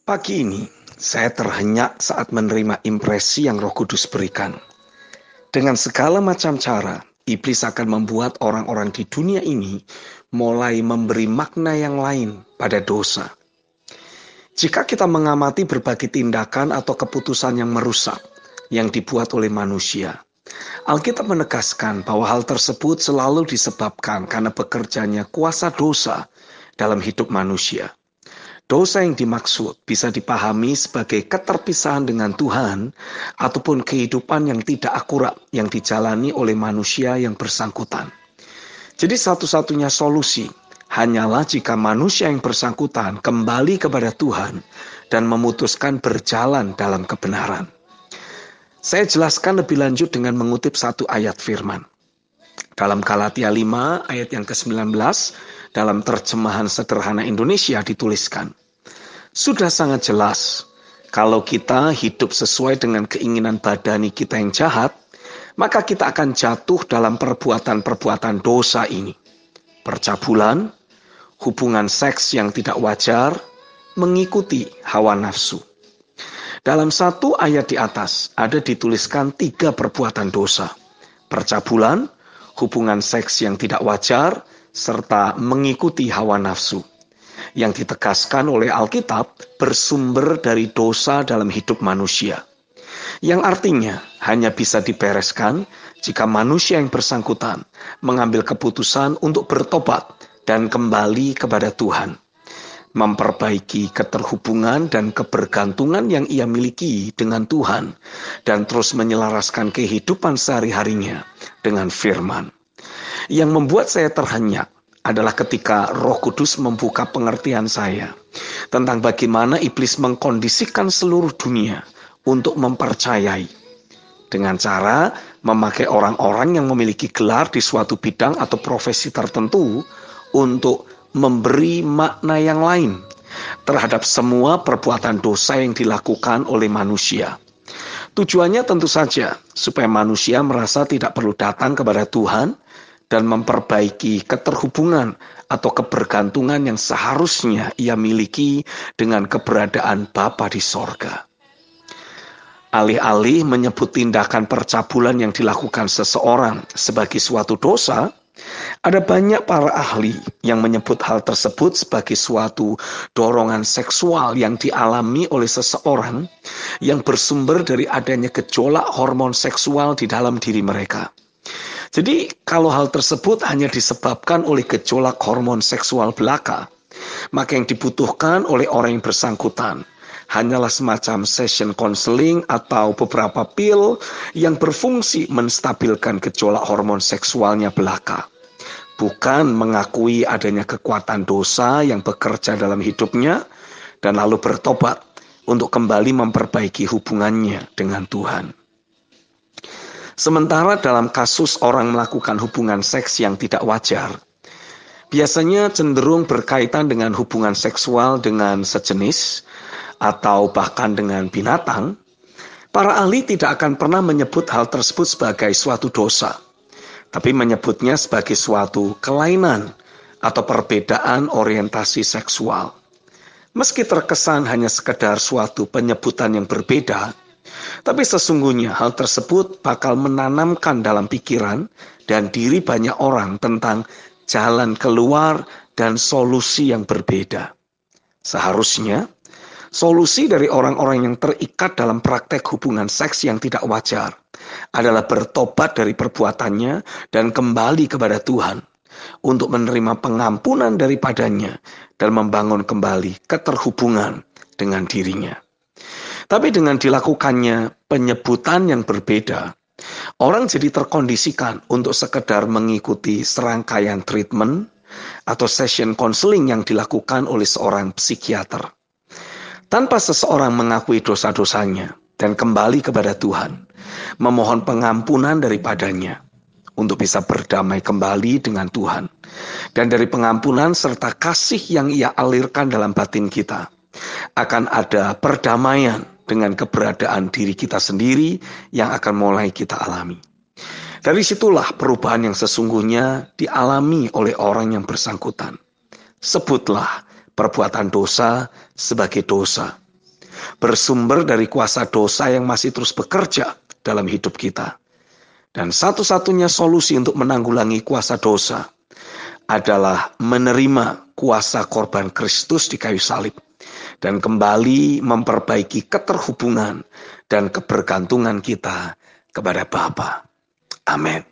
Pagi ini, saya terhenyak saat menerima impresi yang Roh Kudus berikan. Dengan segala macam cara, iblis akan membuat orang-orang di dunia ini mulai memberi makna yang lain pada dosa. Jika kita mengamati berbagai tindakan atau keputusan yang merusak yang dibuat oleh manusia, Alkitab menegaskan bahwa hal tersebut selalu disebabkan karena bekerjanya kuasa dosa dalam hidup manusia. Dosa yang dimaksud bisa dipahami sebagai keterpisahan dengan Tuhan ataupun kehidupan yang tidak akurat yang dijalani oleh manusia yang bersangkutan. Jadi satu-satunya solusi hanyalah jika manusia yang bersangkutan kembali kepada Tuhan dan memutuskan berjalan dalam kebenaran. Saya jelaskan lebih lanjut dengan mengutip satu ayat firman. Dalam Galatia 5 ayat yang ke-19 dalam terjemahan sederhana Indonesia dituliskan, sudah sangat jelas kalau kita hidup sesuai dengan keinginan badani kita yang jahat, maka kita akan jatuh dalam perbuatan-perbuatan dosa ini. Percabulan, hubungan seks yang tidak wajar, mengikuti hawa nafsu. Dalam satu ayat di atas ada dituliskan 3 perbuatan dosa. Percabulan, hubungan seks yang tidak wajar, serta mengikuti hawa nafsu. Yang ditegaskan oleh Alkitab bersumber dari dosa dalam hidup manusia. Yang artinya hanya bisa dibereskan jika manusia yang bersangkutan mengambil keputusan untuk bertobat dan kembali kepada Tuhan. Memperbaiki keterhubungan dan kebergantungan yang ia miliki dengan Tuhan dan terus menyelaraskan kehidupan sehari-harinya dengan firman. Yang membuat saya terhenyak adalah ketika Roh Kudus membuka pengertian saya tentang bagaimana iblis mengkondisikan seluruh dunia untuk mempercayai dengan cara memakai orang-orang yang memiliki gelar di suatu bidang atau profesi tertentu untuk memberi makna yang lain terhadap semua perbuatan dosa yang dilakukan oleh manusia. Tujuannya tentu saja supaya manusia merasa tidak perlu datang kepada Tuhan dan memperbaiki keterhubungan atau kebergantungan yang seharusnya ia miliki dengan keberadaan Bapa di sorga. Alih-alih menyebut tindakan percabulan yang dilakukan seseorang sebagai suatu dosa, ada banyak para ahli yang menyebut hal tersebut sebagai suatu dorongan seksual yang dialami oleh seseorang yang bersumber dari adanya gejolak hormon seksual di dalam diri mereka. Jadi kalau hal tersebut hanya disebabkan oleh gejolak hormon seksual belaka, maka yang dibutuhkan oleh orang yang bersangkutan hanyalah semacam session counseling atau beberapa pil yang berfungsi menstabilkan gejolak hormon seksualnya belaka. Bukan mengakui adanya kekuatan dosa yang bekerja dalam hidupnya dan lalu bertobat untuk kembali memperbaiki hubungannya dengan Tuhan. Sementara dalam kasus orang melakukan hubungan seks yang tidak wajar, biasanya cenderung berkaitan dengan hubungan seksual dengan sejenis atau bahkan dengan binatang, para ahli tidak akan pernah menyebut hal tersebut sebagai suatu dosa, tapi menyebutnya sebagai suatu kelainan atau perbedaan orientasi seksual. Meski terkesan hanya sekedar suatu penyebutan yang berbeda, tapi sesungguhnya hal tersebut bakal menanamkan dalam pikiran dan diri banyak orang tentang jalan keluar dan solusi yang berbeda. Seharusnya, solusi dari orang-orang yang terikat dalam praktek hubungan seks yang tidak wajar adalah bertobat dari perbuatannya dan kembali kepada Tuhan untuk menerima pengampunan daripadanya dan membangun kembali keterhubungan dengan dirinya. Tapi dengan dilakukannya penyebutan yang berbeda, orang jadi terkondisikan untuk sekedar mengikuti serangkaian treatment atau session counseling yang dilakukan oleh seorang psikiater. Tanpa seseorang mengakui dosa-dosanya dan kembali kepada Tuhan, memohon pengampunan daripadanya untuk bisa berdamai kembali dengan Tuhan. Dan dari pengampunan serta kasih yang ia alirkan dalam batin kita, akan ada perdamaian dengan keberadaan diri kita sendiri yang akan mulai kita alami. Dari situlah perubahan yang sesungguhnya dialami oleh orang yang bersangkutan. Sebutlah perbuatan dosa sebagai dosa bersumber dari kuasa dosa yang masih terus bekerja dalam hidup kita. Dan satu-satunya solusi untuk menanggulangi kuasa dosa adalah menerima kuasa korban Kristus di kayu salib dan kembali memperbaiki keterhubungan dan kebergantungan kita kepada Bapa. Amin.